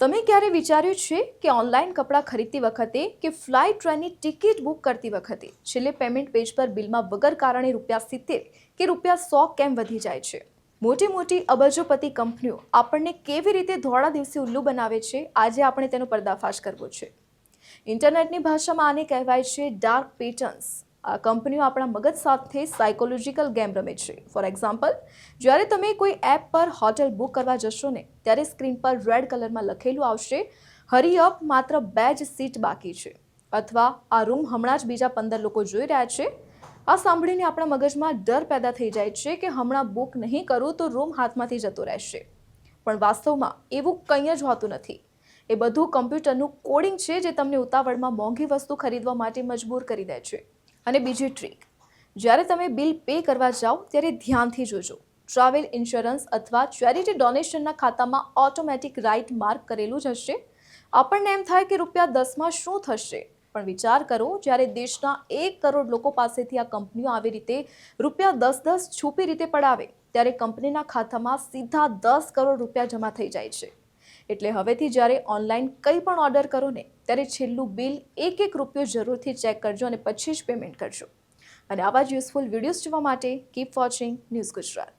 તમે ક્યારે વિચાર્યું છે કે ઓનલાઈન કપડાં ખરીદતી વખતે કે ફ્લાઇટ ટ્રેનની ટિકિટ બુક કરતી વખતે છેલ્લે પેમેન્ટ પેજ પર બિલમાં વગર કારણે ₹70 કે ₹100 કેમ વધી જાય છે? મોટી મોટી અબજોપતિ કંપનીઓ આપણને કેવી રીતે ધોળા દિવસે ઉલ્લુ બનાવે છે, આજે આપણે તેનો પર્દાફાશ કરવો છે. ઇન્ટરનેટની ભાષામાં આને કહેવાય છે ડાર્ક પેટર્ન્સ. આ કંપનીઓ આપણા મગજ સાથે સાયકોલોજીકલ ગેમ રમે છે. ફોર એક્ઝામ્પલ, જ્યારે તમે કોઈ એપ પર હોટેલ બુક કરવા જશો ને, ત્યારે સ્ક્રીન પર રેડ કલરમાં લખેલું આવશે, હરી અપ, માત્ર 2 જ સીટ બાકી છે, અથવા આ રૂમ હમણાં જ બીજા 15 લોકો જોઈ રહ્યા છે. આ સાંભળીને આપણા મગજમાં ડર પેદા થઈ જાય છે કે હમણાં બુક નહીં કરું તો રૂમ હાથમાંથી જતો રહેશે. પણ વાસ્તવમાં એવું કંઈ જ હોતું નથી. એ બધું કમ્પ્યુટરનું કોડિંગ છે જે તમને ઉતાવળમાં મોંઘી વસ્તુ ખરીદવા માટે મજબૂર કરી દે છે. અને બીજી ટ્રીક, જ્યારે તમે બિલ પે કરવા જાઓ ત્યારે ધ્યાનથી જોજો. ટ્રાવેલ ઇન્સ્યોરન્સ અથવા ચેરિટી ડોનેશનના ખાતામાં ઓટોમેટિક રાઇટ માર્ક કરેલું જ હશે. આપણને એમ થાય કે ₹10માં શું થશે, પણ વિચાર કરો, જ્યારે દેશના 1 કરોડ લોકો પાસેથી આ કંપનીઓ આવી રીતે ₹10 છુપી રીતે પડાવે, ત્યારે કંપનીના ખાતામાં સીધા ₹10 કરોડ જમા થઈ જાય છે. એટલે હવેથી જ્યારે ઓનલાઈન કંઈ પણ ઓર્ડર કરો ને, ત્યારે છેલ્લું બિલ એક રૂપિયો જરૂરથી ચેક કરજો અને પછી જ પેમેન્ટ કરજો. અને આવા જ યુઝફુલ વિડીયોઝ જોવા માટે કીપ વોચિંગ ન્યૂઝ ગુજરાત.